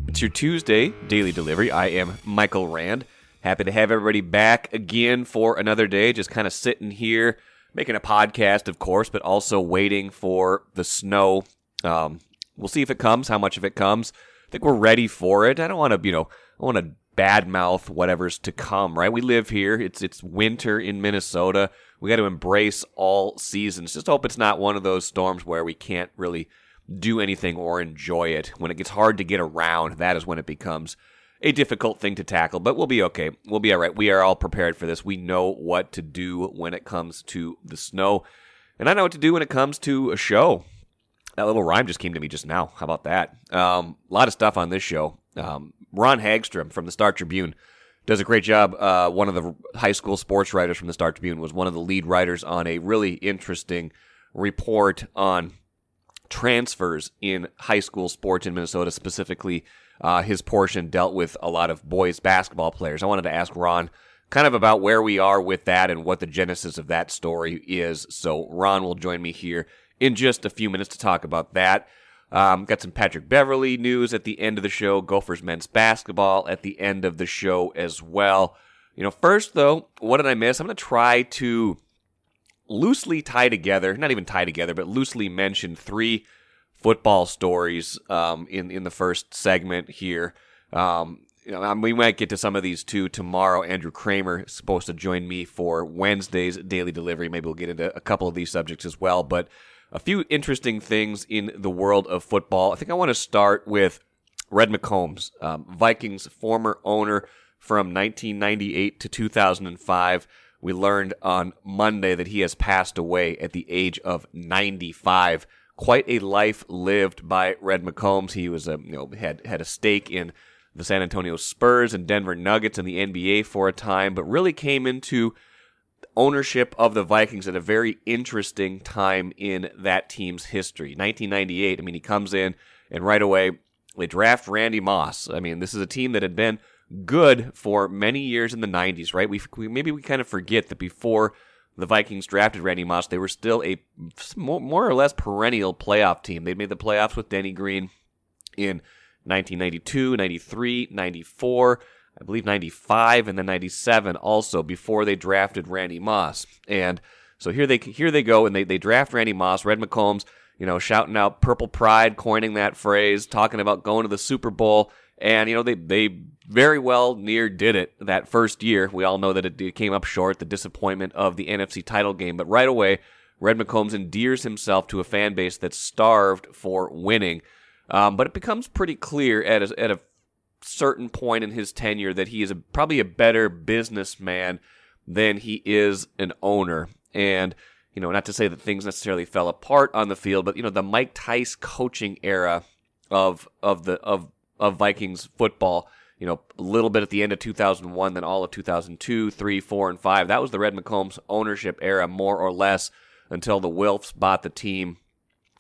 It's your Tuesday daily delivery. I am Michael Rand. Happy to have everybody back again for another day. Just kind of sitting here, making a podcast, of course, but also waiting for the snow. We'll see if it comes, how much of it comes. I think we're ready for it. I don't want to, I want to badmouth whatever's to come, right? We live here. It's winter in Minnesota. We got to embrace all seasons. Just hope it's not one of those storms where we can't really do anything or enjoy it. When it gets hard to get around, that is when it becomes a difficult thing to tackle, but we'll be okay. We'll be all right. We are all prepared for this. We know what to do when it comes to the snow, and I know what to do when it comes to a show. That little rhyme just came to me just now. How about that? A lot of stuff on this show. Ron Haggstrom from the Star Tribune does a great job. One of the high school sports writers from the Star Tribune was one of the lead writers on a really interesting report on transfers in high school sports in Minnesota. Specifically, his portion dealt with a lot of boys basketball players. I wanted to ask Ron kind of about where we are with that and what the genesis of that story is. So Ron will join me here in just a few minutes to talk about that. Got some Patrick Beverley news at the end of the show. Gophers men's basketball at the end of the show as well. First though, what did I miss? I'm going to try to loosely tie together, not even tie together, but loosely mention three football stories in the first segment here. We might get to some of these too tomorrow. Andrew Kramer is supposed to join me for Wednesday's daily delivery. Maybe we'll get into a couple of these subjects as well, but a few interesting things in the world of football. I think I want to start with Red McCombs, Vikings former owner from 1998 to 2005. We learned on Monday that he has passed away at the age of 95. Quite a life lived by Red McCombs. He was had a stake in the San Antonio Spurs and Denver Nuggets in the NBA for a time, but really came into ownership of the Vikings at a very interesting time in that team's history. 1998, he comes in and right away they draft Randy Moss. This is a team that had been good for many years in the 90s, right? We kind of forget that before the Vikings drafted Randy Moss, they were still a more or less perennial playoff team. They'd made the playoffs with Denny Green in 1992, 93, 94, I believe 95, and then 97 also before they drafted Randy Moss. And so here they go, and they draft Randy Moss. Red McCombs, shouting out Purple Pride, coining that phrase, talking about going to the Super Bowl. And, they very well near did it that first year. We all know that it came up short, the disappointment of the NFC title game. But right away, Red McCombs endears himself to a fan base that's starved for winning. But it becomes pretty clear at a certain point in his tenure that he is probably a better businessman than he is an owner. And, not to say that things necessarily fell apart on the field, but, the Mike Tice coaching era of Vikings football, a little bit at the end of 2001, then all of 2002, 3, 4, and 5. That was the Red McCombs ownership era, more or less, until the Wilfs bought the team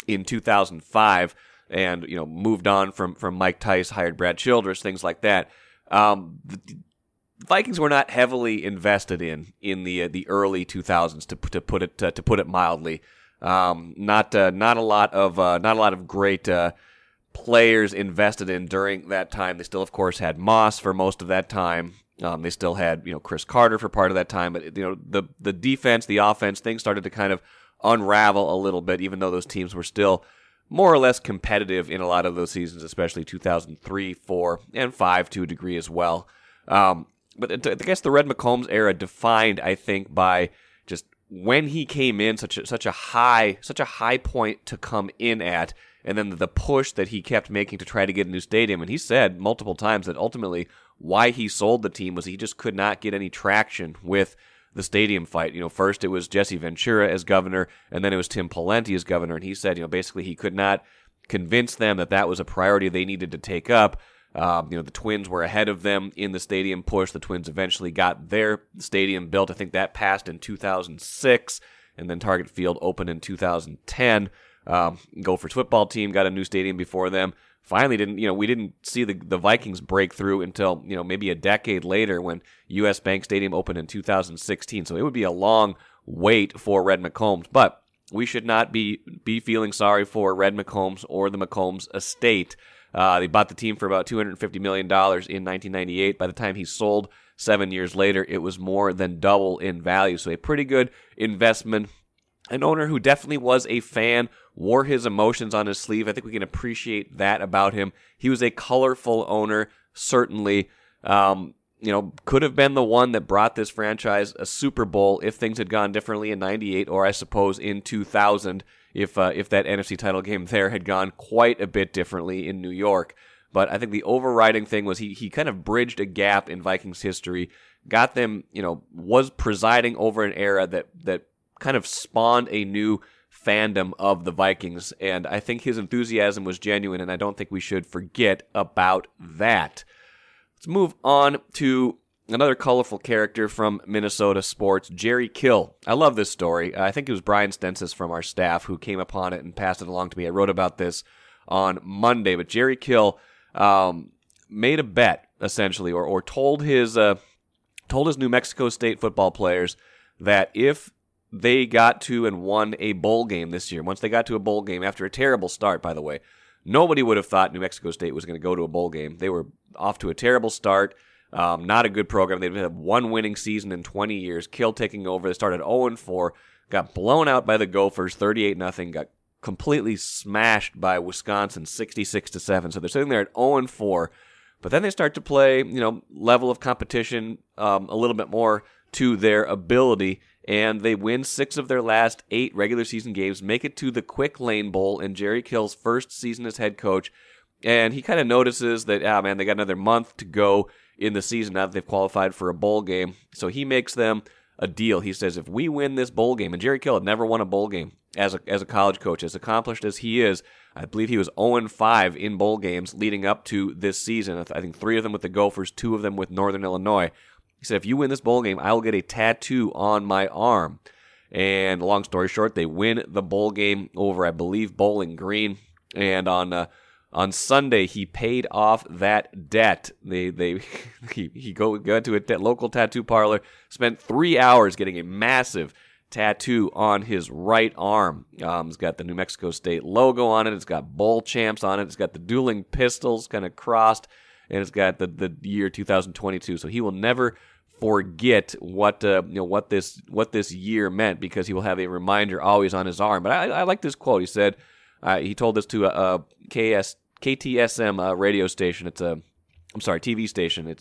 in 2005 and, moved on from Mike Tice, hired Brad Childress, things like that. The Vikings were not heavily invested in the early 2000s, to put it mildly. Not a lot of great players invested in during that time. They still, of course, had Moss for most of that time. They still had, Chris Carter for part of that time. But, the defense, the offense, things started to kind of unravel a little bit, even though those teams were still more or less competitive in a lot of those seasons, especially 2003, 4, and 5 to a degree as well. But I guess the Red McCombs era defined, I think, by just when he came in, such a high point to come in at, and then the push that he kept making to try to get a new stadium. And he said multiple times that ultimately why he sold the team was he just could not get any traction with the stadium fight. First it was Jesse Ventura as governor, and then it was Tim Pawlenty as governor. And he said, basically he could not convince them that was a priority they needed to take up. The Twins were ahead of them in the stadium push. The Twins eventually got their stadium built. I think that passed in 2006, and then Target Field opened in 2010. Gophers football team got a new stadium before them. Finally, we didn't see the Vikings break through until maybe a decade later when U.S. Bank Stadium opened in 2016. So it would be a long wait for Red McCombs. But we should not be feeling sorry for Red McCombs or the McCombs estate. They bought the team for about $250 million in 1998. By the time he sold 7 years later, it was more than double in value. So a pretty good investment. An owner who definitely was a fan, wore his emotions on his sleeve. I think we can appreciate that about him. He was a colorful owner, certainly. Could have been the one that brought this franchise a Super Bowl if things had gone differently in 98, or I suppose in 2000, if that NFC title game there had gone quite a bit differently in New York. But I think the overriding thing was he kind of bridged a gap in Vikings history, got them, was presiding over an era that kind of spawned a new fandom of the Vikings, and I think his enthusiasm was genuine, and I don't think we should forget about that. Let's move on to another colorful character from Minnesota sports, Jerry Kill. I love this story. I think it was Brian Stensis from our staff who came upon it and passed it along to me. I wrote about this on Monday, but Jerry Kill made a bet, essentially, or told his New Mexico State football players that if they got to and won a bowl game this year, once they got to a bowl game after a terrible start, by the way, nobody would have thought New Mexico State was going to go to a bowl game. They were off to a terrible start, not a good program. They'd had one winning season in 20 years. Kill taking over. They started 0-4, got blown out by the Gophers, 38-0, got completely smashed by Wisconsin, 66-7. So they're sitting there at 0-4, but then they start to play, level of competition a little bit more to their ability, and they win 6 of their last 8 regular season games, make it to the Quick Lane Bowl in Jerry Kill's first season as head coach, and he kind of notices that, they got another month to go in the season now that they've qualified for a bowl game, so he makes them a deal. He says, if we win this bowl game, and Jerry Kill had never won a bowl game as a college coach, as accomplished as he is, I believe he was 0-5 in bowl games leading up to this season. I think 3 of them with the Gophers, 2 of them with Northern Illinois. He said, if you win this bowl game, I will get a tattoo on my arm. And long story short, they win the bowl game over, I believe, Bowling Green. And on Sunday, he paid off that debt. He got to a local tattoo parlor, spent 3 hours getting a massive tattoo on his right arm. It's got the New Mexico State logo on it. It's got bowl champs on it. It's got the dueling pistols kind of crossed. And it's got the year 2022. So he will never forget what this year meant, because he will have a reminder always on his arm. But I like this quote. He said, he told this to a KTSM radio station. TV station.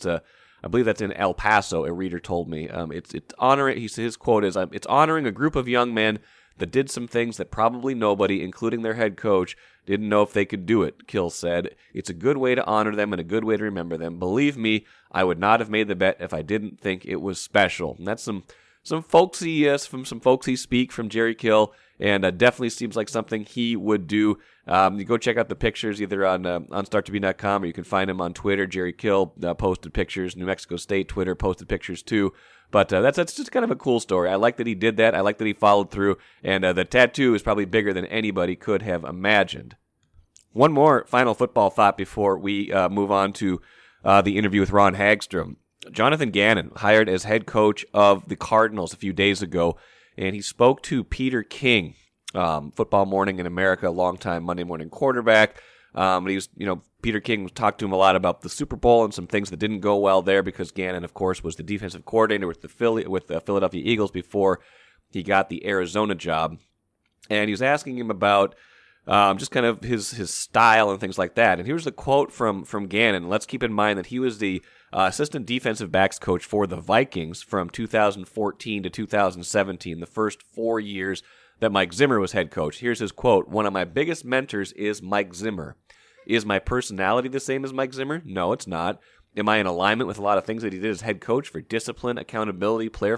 I believe that's in El Paso. A reader told me. It's honoring. His quote is, "It's honoring a group of young men that did some things that probably nobody, including their head coach, didn't know if they could do it," Kill said. "It's a good way to honor them and a good way to remember them. Believe me, I would not have made the bet if I didn't think it was special." And that's some folksy speak from Jerry Kill, and definitely seems like something he would do. You go check out the pictures either on StarTribune.com, or you can find him on Twitter. Jerry Kill posted pictures. New Mexico State Twitter posted pictures too. But that's just kind of a cool story. I like that he did that. I like that he followed through. And the tattoo is probably bigger than anybody could have imagined. One more final football thought before we move on to the interview with Ron Haggstrom. Jonathan Gannon, hired as head coach of the Cardinals a few days ago, and he spoke to Peter King, Football Morning in America, longtime Monday morning quarterback. Peter King talked to him a lot about the Super Bowl and some things that didn't go well there, because Gannon, of course, was the defensive coordinator with the Philadelphia Eagles before he got the Arizona job. And he was asking him about just kind of his style and things like that. And here's the quote from Gannon. Let's keep in mind that he was the assistant defensive backs coach for the Vikings from 2014 to 2017, the first 4 years that Mike Zimmer was head coach. Here's his quote: "One of my biggest mentors is Mike Zimmer. Is my personality the same as Mike Zimmer? No, it's not. Am I in alignment with a lot of things that he did as head coach for discipline, accountability, player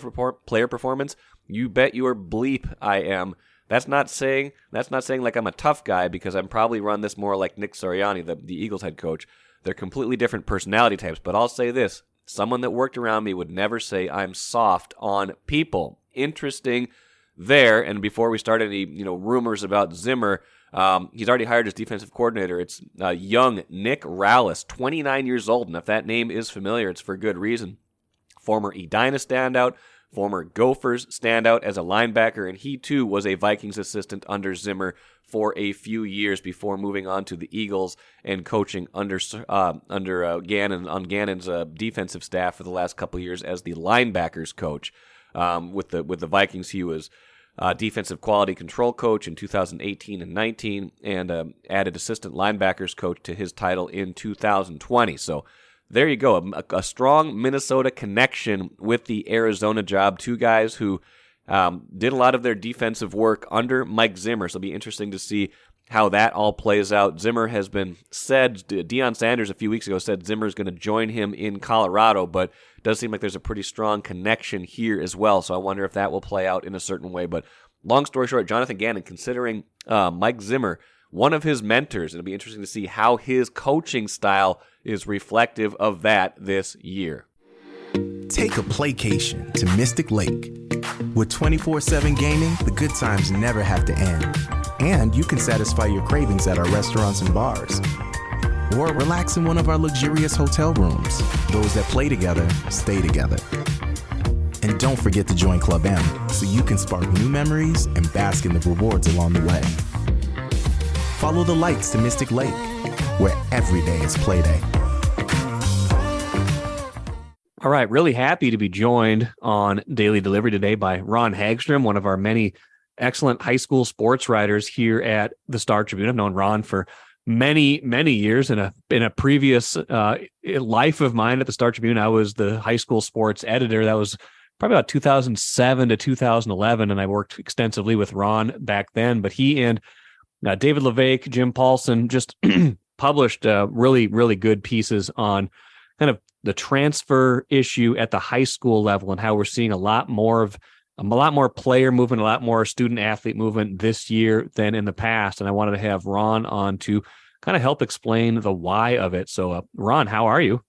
performance? You bet your bleep I am. That's not saying like I'm a tough guy, because I'm probably run this more like Nick Sirianni, the Eagles head coach. They're completely different personality types, but I'll say this. Someone that worked around me would never say I'm soft on people." Interesting there. And before we start any rumors about Zimmer, he's already hired his defensive coordinator. It's young Nick Rallis, 29 years old, and if that name is familiar, it's for good reason. Former Edina standout, former Gophers standout as a linebacker, and he too was a Vikings assistant under Zimmer for a few years before moving on to the Eagles and coaching under Gannon on Gannon's defensive staff for the last couple of years as the linebackers coach. With the Vikings, he was defensive quality control coach in 2018 and 19, and added assistant linebackers coach to his title in 2020. So there you go, a strong Minnesota connection with the Arizona job. Two guys who did a lot of their defensive work under Mike Zimmer, so it'll be interesting to see how that all plays out. Zimmer has been said, Deion Sanders a few weeks ago said Zimmer is going to join him in Colorado, but it does seem like there's a pretty strong connection here as well, so I wonder if that will play out in a certain way. But long story short, Jonathan Gannon, considering Mike Zimmer one of his mentors, it'll be interesting to see how his coaching style is reflective of that this year. Take a playcation to Mystic Lake. With 24/7 gaming, the good times never have to end. And you can satisfy your cravings at our restaurants and bars. Or relax in one of our luxurious hotel rooms. Those that play together, stay together. And don't forget to join Club M so you can spark new memories and bask in the rewards along the way. Follow the lights to Mystic Lake, where every day is play day. All right, really happy to be joined on Daily Delivery today by Ron Haggstrom, one of our many excellent high school sports writers here at the Star Tribune. I've known Ron for many years. In a previous life of mine at the Star Tribune, I was the high school sports editor. That was probably about 2007 to 2011, and I worked extensively with Ron back then. But he and David LeVake, Jim Paulson just published really good pieces on kind of the transfer issue at the high school level and how we're seeing a lot more player movement, a lot more student athlete movement this year than in the past. And I wanted to have Ron on to kind of help explain the why of it. So Ron, how are you?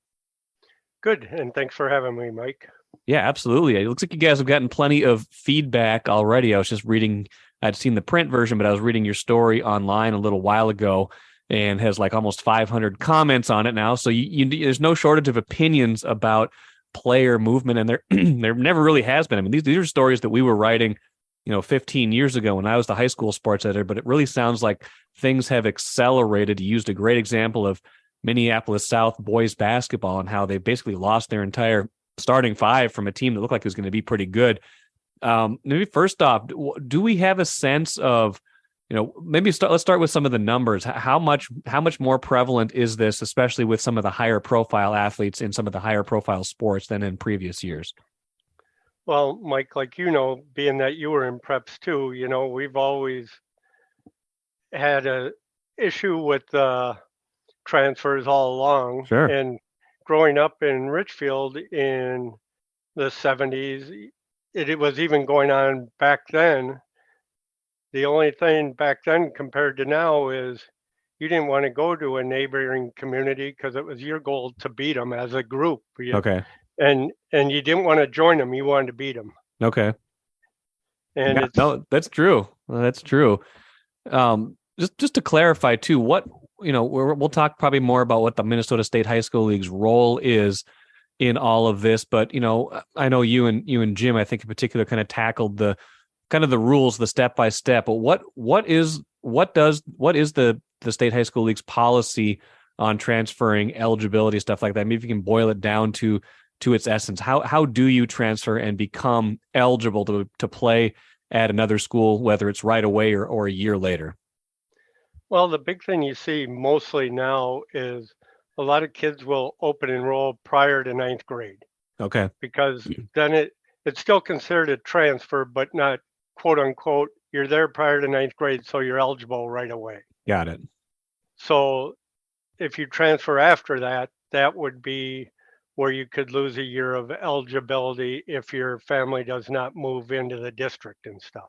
Good. And thanks for having me, Mike. Yeah, absolutely. It looks like you guys have gotten plenty of feedback already. I was just reading, I'd seen the print version, but I was reading your story online a little while ago, and has like almost 500 comments on it now. So there's no shortage of opinions about player movement, and there never really has been. I mean, these are stories that we were writing, 15 years ago when I was the high school sports editor, but it really sounds like things have accelerated. You used a great example of Minneapolis South boys basketball and how they basically lost their entire starting five from a team that looked like it was going to be pretty good. Maybe first off, do we have a sense of, let's start with some of the numbers. How much more prevalent is this, especially with some of the higher profile athletes in some of the higher profile sports than in previous years? Well, Mike, like being that you were in preps too, we've always had a issue with transfers all along. Sure. And growing up in Richfield in the 70s, it was even going on back then. The only thing back then compared to now is you didn't want to go to a neighboring community because it was your goal to beat them as a group. Okay. And you didn't want to join them. You wanted to beat them. Okay. And yeah, no, that's true. That's true. Just to clarify too, we'll talk probably more about what the Minnesota State High School League's role is in all of this. But, I know you and Jim, I think in particular, kind of tackled the rules, the step-by-step. But what is the State High School League's policy on transferring eligibility, stuff like that? Maybe if you can boil it down to its essence. How do you transfer and become eligible to play at another school, whether it's right away or a year later? Well, the big thing you see mostly now is a lot of kids will open enroll prior to ninth grade. Okay. Because then it's still considered a transfer, but not quote unquote, you're there prior to ninth grade, so you're eligible right away. Got it. So if you transfer after that, that would be where you could lose a year of eligibility if your family does not move into the district and stuff.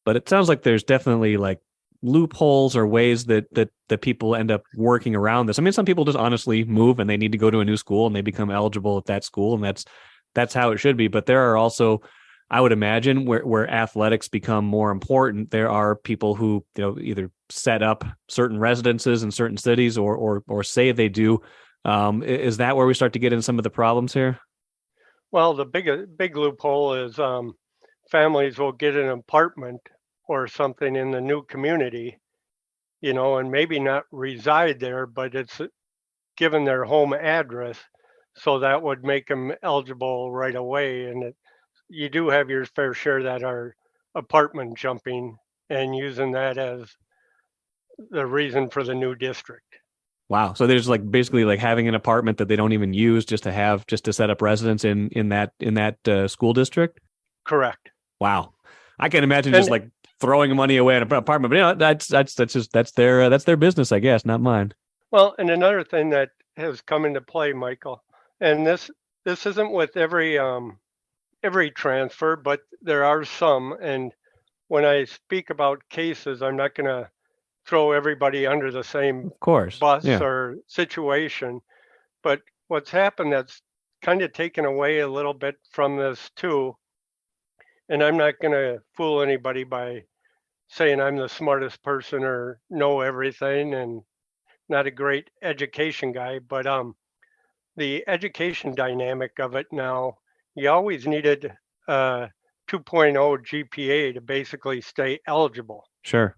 But it sounds like there's definitely like loopholes or ways that people end up working around this. I mean, some people just honestly move and they need to go to a new school and they become eligible at that school, and that's how it should be. But there are also, I would imagine, where athletics become more important, there are people who either set up certain residences in certain cities or say they do. Is that where we start to get into some of the problems here? Well, the big loophole is families will get an apartment or something in the new community, and maybe not reside there, but it's given their home address, so that would make them eligible right away. And you do have your fair share that are apartment jumping and using that as the reason for the new district. Wow. So there's like basically like having an apartment that they don't even use just to set up residence in that school district. Correct. Wow. I can imagine just like throwing money away in an apartment, but that's their business, I guess, not mine. Well, and another thing that has come into play, Michael, and this isn't with every transfer, but there are some. And when I speak about cases, I'm not going to throw everybody under the same bus or situation. But what's happened that's kind of taken away a little bit from this too, and I'm not going to fool anybody by saying I'm the smartest person or know everything and not a great education guy, but the education dynamic of it now, you always needed 2.0 GPA to basically stay eligible. Sure.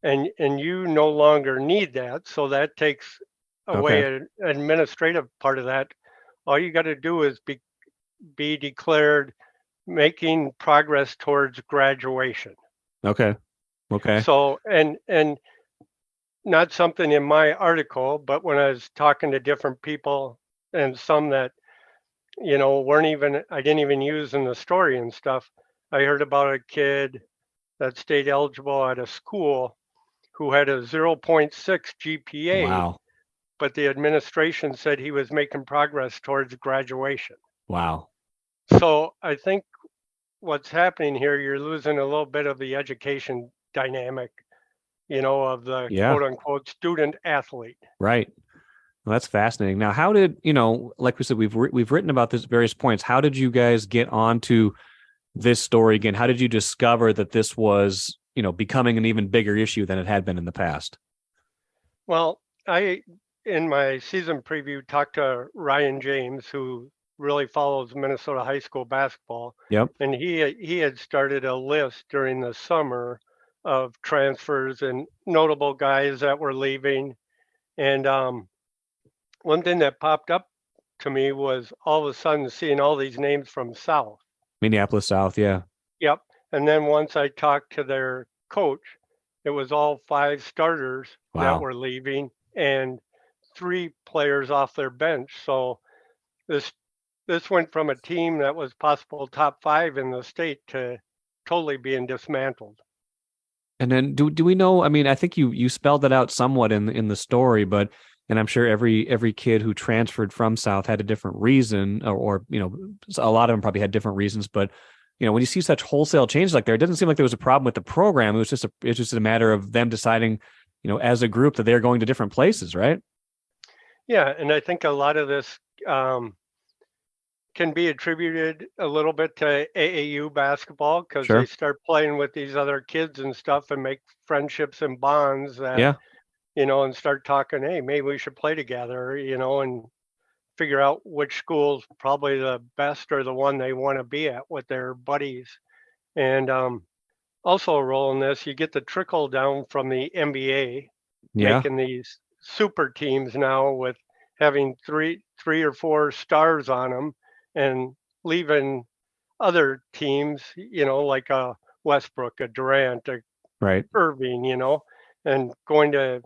And you no longer need that, so that takes away an administrative part of that. All you got to do is be declared making progress towards graduation. Okay. So and not something in my article, but when I was talking to different people and some that I didn't even use in the story and stuff, I heard about a kid that stayed eligible at a school who had a 0.6 GPA. Wow. But the administration said he was making progress towards graduation. Wow. So I think what's happening here, you're losing a little bit of the education dynamic, of the quote unquote student athlete. Right. Well, that's fascinating. Now, how did, like we said, we've written about this at various points. How did you guys get onto this story again? How did you discover that this was, becoming an even bigger issue than it had been in the past? Well, I, in my season preview, talked to Ryan James, who really follows Minnesota high school basketball. Yep. And he had started a list during the summer of transfers and notable guys that were leaving. And one thing that popped up to me was all of a sudden seeing all these names from South. Minneapolis South, yeah. Yep. And then once I talked to their coach, it was all 5 starters that were leaving and 3 players off their bench. So this went from a team that was possible top 5 in the state to totally being dismantled. And then do we know, I mean, I think you spelled it out somewhat in the story, but and I'm sure every kid who transferred from South had a different reason, or a lot of them probably had different reasons. But when you see such wholesale changes like there, it doesn't seem like there was a problem with the program. It was just a matter of them deciding, as a group that they're going to different places, right? Yeah, and I think a lot of this can be attributed a little bit to AAU basketball because they start playing with these other kids and stuff and make friendships and bonds that. And start talking, hey, maybe we should play together, and figure out which school's probably the best or the one they want to be at with their buddies. And also a role in this, you get the trickle down from the NBA, making these super teams now with having three or 4 stars on them and leaving other teams, like a Westbrook, a Durant, a Irving, and going to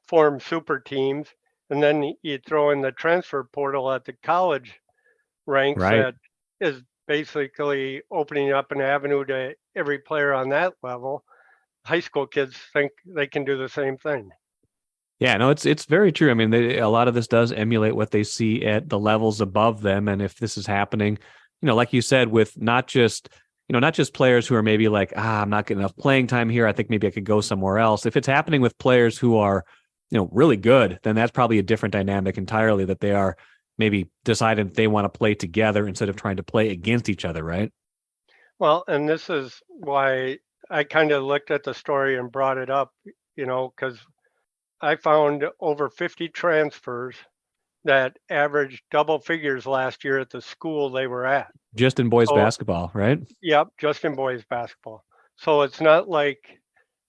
form super teams, and then you throw in the transfer portal at the college ranks that is basically opening up an avenue to every player on that level. High school kids think they can do the same thing. Yeah, no, it's very true. I mean, a lot of this does emulate what they see at the levels above them, and if this is happening, like you said, with not just players who are maybe like, I'm not getting enough playing time here, I think maybe I could go somewhere else. If it's happening with players who are really good, then that's probably a different dynamic entirely, that they are maybe deciding they want to play together instead of trying to play against each other, right? Well, and this is why I kind of looked at the story and brought it up, because I found over 50 transfers that averaged double figures last year at the school they were at. Just in boys So, basketball, right? yep, just in boys basketball. So it's not like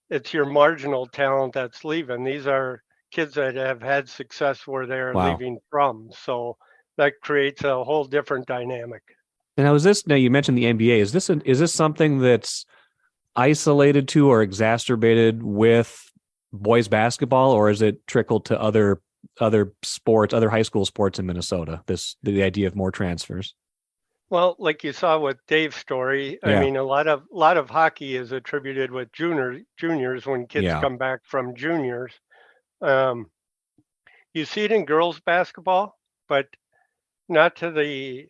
it's your marginal talent that's leaving. These are kids that have had success where they're Wow. leaving from. So that creates a whole different dynamic. And now, now you mentioned the NBA. Is this something that's isolated to or exacerbated with boys basketball, or is it trickled to other sports, other high school sports in Minnesota? The idea of more transfers. Well, like you saw with Dave's story, I Yeah. mean, a lot of hockey is attributed with juniors when kids Yeah. come back from juniors. You see it in girls basketball, but not to the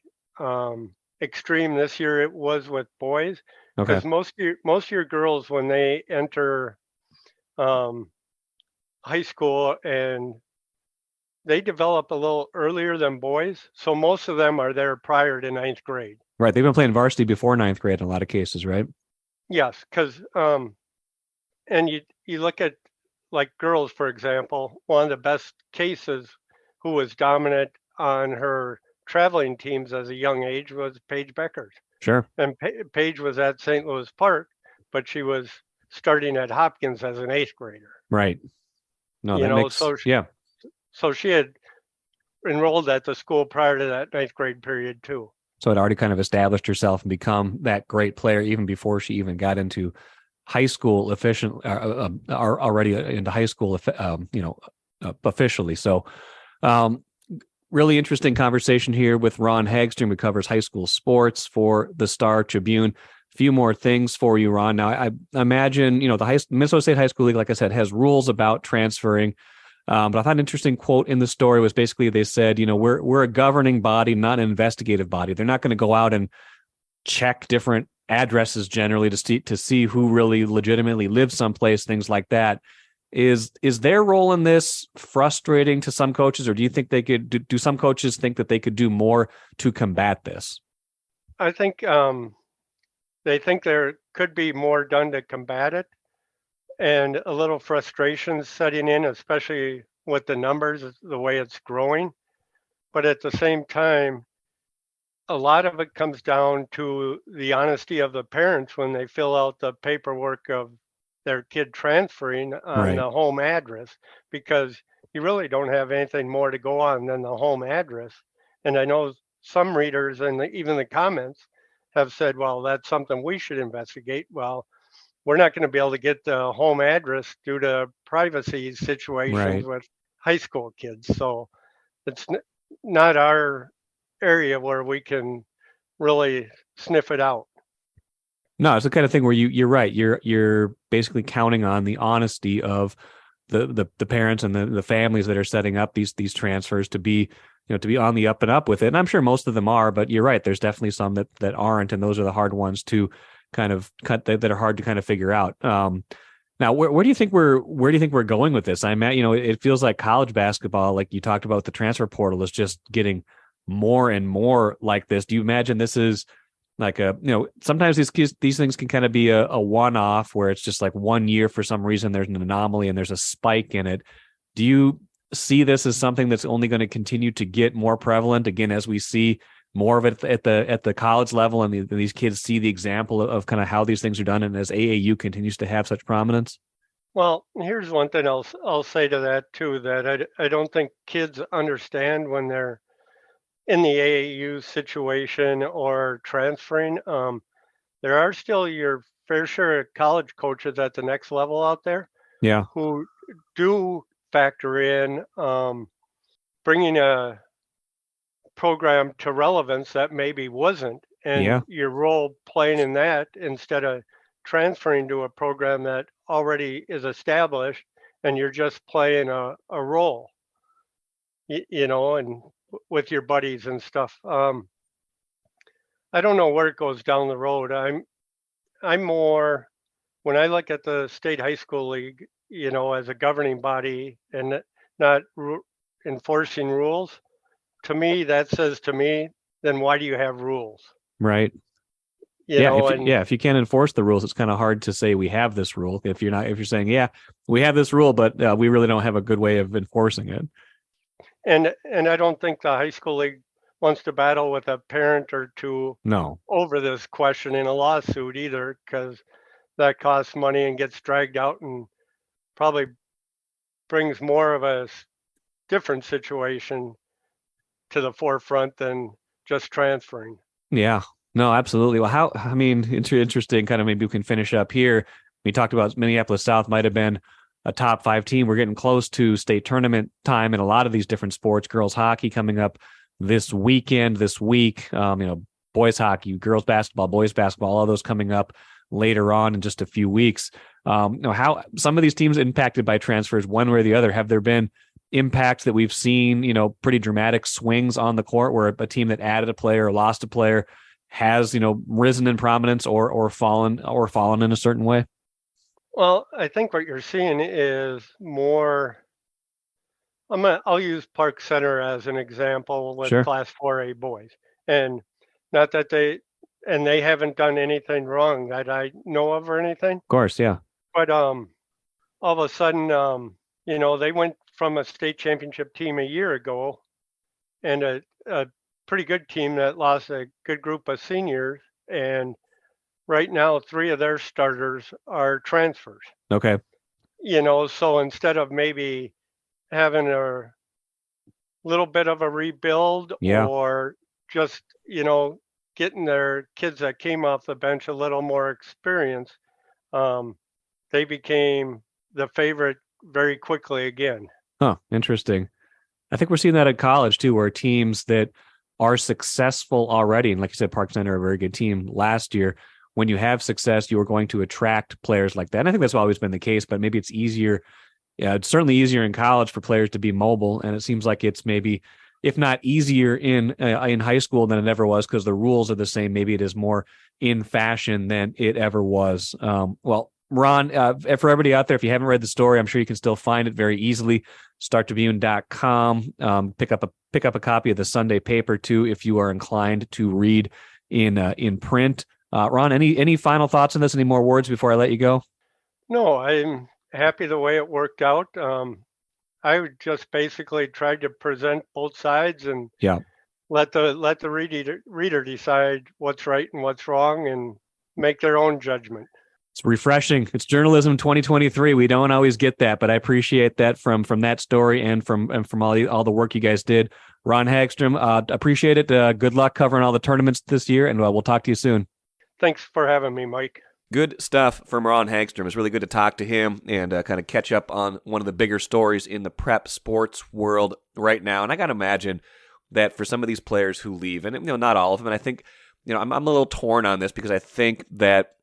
extreme this year it was with boys. Okay. Because most of your girls, when they enter high school, and they develop a little earlier than boys, so most of them are there prior to ninth grade. Right. They've been playing varsity before ninth grade in a lot of cases, right? Yes, because and you look at like girls, for example, one of the best cases who was dominant on her traveling teams as a young age was Paige Beckers. Sure. And Paige was at St. Louis Park, but she was starting at Hopkins as an eighth grader. Right. No, You that know, makes so yeah. So she had enrolled at the school prior to that ninth grade period too. So it already kind of established herself and become that great player even before she even got into high school already into high school, officially. So, really interesting conversation here with Ron Haggstrom, who covers high school sports for the Star Tribune. A few more things for you, Ron. Now, I imagine, the Minnesota State High School League, like I said, has rules about transferring. But I thought an interesting quote in the story was basically they said, we're a governing body, not an investigative body. They're not going to go out and check different addresses generally to see who really legitimately lives someplace, things like that. Is their role in this frustrating to some coaches, or do you think they could do some coaches think that they could do more to combat this? I think they think there could be more done to combat it, and a little frustration setting in, especially with the numbers, the way it's growing. But at the same time, a lot of it comes down to the honesty of the parents when they fill out the paperwork of their kid transferring on the home address, because you really don't have anything more to go on than the home address. And I know some readers and even the comments have said, well, that's something we should investigate. Well, we're not going to be able to get the home address due to privacy situations with high school kids. So it's not our area where we can really sniff it out. No, it's the kind of thing where you're right. You're basically counting on the honesty of the parents and the families that are setting up these transfers to be on the up and up with it. And I'm sure most of them are, but you're right. There's definitely some that aren't, and those are the hard ones to kind of cut that are hard to kind of figure out. Now, where do you think we're going with this? It feels like college basketball, like you talked about, the transfer portal is just getting more and more like this. Do you imagine this is like sometimes these things can kind of be a one-off where it's just like 1 year for some reason there's an anomaly and there's a spike in it. Do you see this as something that's only going to continue to get more prevalent again as we see more of it at the college level, and these kids see the example of kind of how these things are done, and as AAU continues to have such prominence? Well, here's one thing I'll say to that too, that I don't think kids understand when they're in the AAU situation or transferring. There are still your fair share of college coaches at the next level out there, who do factor in bringing a program to relevance that maybe wasn't, and your role playing in that instead of transferring to a program that already is established and you're just playing a role, and with your buddies and stuff. I don't know where it goes down the road. I'm more, when I look at the state high school league, as a governing body and not enforcing rules, to me, that says to me, then why do you have rules? Right. If you can't enforce the rules, it's kind of hard to say we have this rule. If you're saying, we have this rule, but we really don't have a good way of enforcing it. And I don't think the high school league wants to battle with a parent or two No. over this question in a lawsuit either, because that costs money and gets dragged out and probably brings more of a different situation to the forefront than just transferring. Yeah. No, absolutely. Well, interesting. Kind of maybe we can finish up here. We talked about Minneapolis South might have been a top 5 team. We're getting close to state tournament time in a lot of these different sports. Girls hockey coming up this weekend, this week. Boys hockey, girls basketball, boys basketball, all those coming up later on in just a few weeks. How some of these teams impacted by transfers, one way or the other. Have there been impacts that we've seen, pretty dramatic swings on the court where a team that added a player or lost a player has, risen in prominence or fallen in a certain way? Well, I think what you're seeing is more. I'll use Park Center as an example with Sure. Class 4A boys, and not that they haven't done anything wrong that I know of or anything, Of course, yeah. but all of a sudden, they went from a state championship team a year ago, and a pretty good team that lost a good group of seniors, and right now 3 of their starters are transfers. Okay. So instead of maybe having a little bit of a rebuild Yeah. or just, getting their kids that came off the bench a little more experience, they became the favorite very quickly again. Huh. Interesting. I think we're seeing that at college too, where teams that are successful already, and like you said, Park Center, a very good team last year. When you have success, you are going to attract players like that. And I think that's always been the case, but maybe it's easier. Yeah, it's certainly easier in college for players to be mobile, and it seems like it's maybe, if not easier in high school than it ever was, because the rules are the same. Maybe it is more in fashion than it ever was. Well, Ron, for everybody out there, if you haven't read the story, I'm sure you can still find it very easily. StarTribune.com. Pick up a copy of the Sunday paper too, if you are inclined to read in print. Ron, any final thoughts on this? Any more words before I let you go? No, I'm happy the way it worked out. I would just basically tried to present both sides and let the reader decide what's right and what's wrong and make their own judgment. It's refreshing. It's journalism 2023. We don't always get that, but I appreciate that from that story and from all the work you guys did. Ron Haggstrom, appreciate it. Good luck covering all the tournaments this year, and we'll talk to you soon. Thanks for having me, Mike. Good stuff from Ron Haggstrom. It's really good to talk to him and kind of catch up on one of the bigger stories in the prep sports world right now. And I got to imagine that for some of these players who leave, and not all of them, and I think I'm a little torn on this because I think that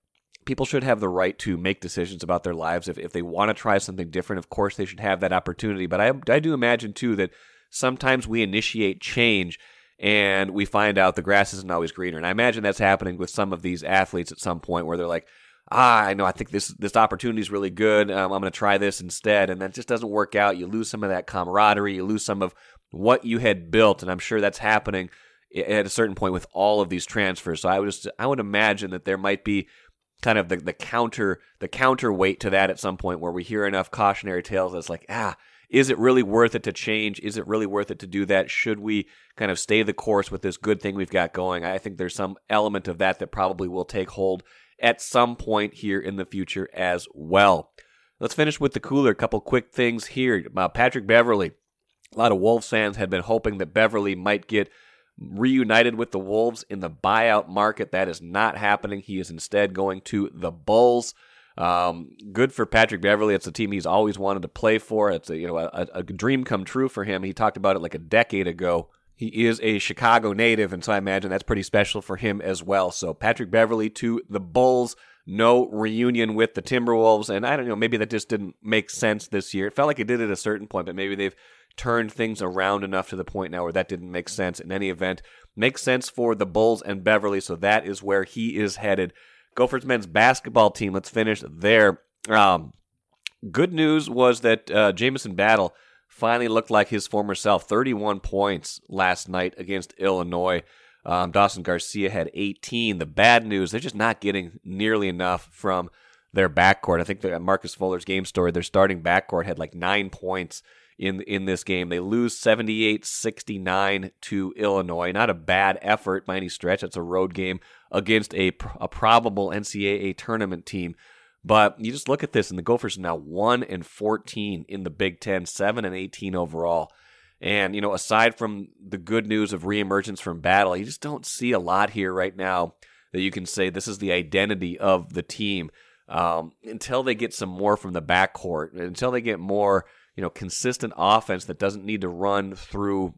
people should have the right to make decisions about their lives. If they want to try something different, of course they should have that opportunity. But I do imagine too that sometimes we initiate change and we find out the grass isn't always greener. And I imagine that's happening with some of these athletes at some point where they're like, I think this opportunity is really good. I'm going to try this instead. And that just doesn't work out. You lose some of that camaraderie. You lose some of what you had built. And I'm sure that's happening at a certain point with all of these transfers. So I would imagine that there might be kind of the counterweight to that at some point where we hear enough cautionary tales that's like, is it really worth it to change? Is it really worth it to do that? Should we kind of stay the course with this good thing we've got going? I think there's some element of that probably will take hold at some point here in the future as well. Let's finish with the cooler. A couple quick things here. Patrick Beverley. A lot of Wolves fans had been hoping that Beverley might get reunited with the Wolves in the buyout market. That is not happening. He is instead going to the Bulls. Good for Patrick Beverley. It's a team he's always wanted to play for. It's a dream come true for him. He talked about it like a decade ago. He is a Chicago native, and so I imagine that's pretty special for him as well. So Patrick Beverley to the Bulls. No reunion with the Timberwolves, and I don't know, maybe that just didn't make sense this year. It felt like it did at a certain point, but maybe they've turned things around enough to the point now where that didn't make sense. In any event, makes sense for the Bulls and Beverley, so that is where he is headed. Gophers men's basketball team, let's finish there. Good news was that Jamison Battle finally looked like his former self. 31 points last night against Illinois. Dawson Garcia had 18. The bad news, they're just not getting nearly enough from their backcourt. I think that Marcus Fuller's game story, their starting backcourt had like 9 points in this game. They lose 78-69 to Illinois. Not a bad effort by any stretch. It's a road game against a probable NCAA tournament team. But you just look at this, and the Gophers are now 1-14 in the Big Ten, 7-18 overall. And, aside from the good news of reemergence from battle, you just don't see a lot here right now that you can say this is the identity of the team until they get some more from the backcourt, until they get more, consistent offense that doesn't need to run through,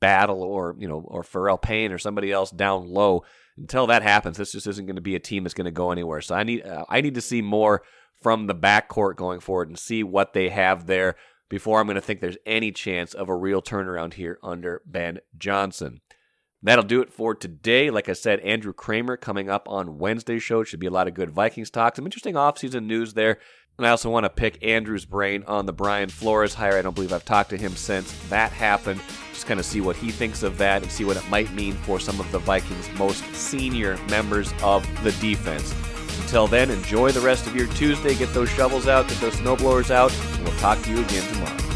battle or Pharrell Payne or somebody else down low. Until that happens, this just isn't going to be a team that's going to go anywhere. So I need to see more from the backcourt going forward and see what they have there before I'm going to think there's any chance of a real turnaround here under Ben Johnson. That'll do it for today. Like I said, Andrew Kramer coming up on Wednesday's show. It should be a lot of good Vikings talk. Some interesting offseason news there. And I also want to pick Andrew's brain on the Brian Flores hire. I don't believe I've talked to him since that happened. Just kind of see what he thinks of that and see what it might mean for some of the Vikings' most senior members of the defense. Until then, enjoy the rest of your Tuesday. Get those shovels out, get those snowblowers out, and we'll talk to you again tomorrow.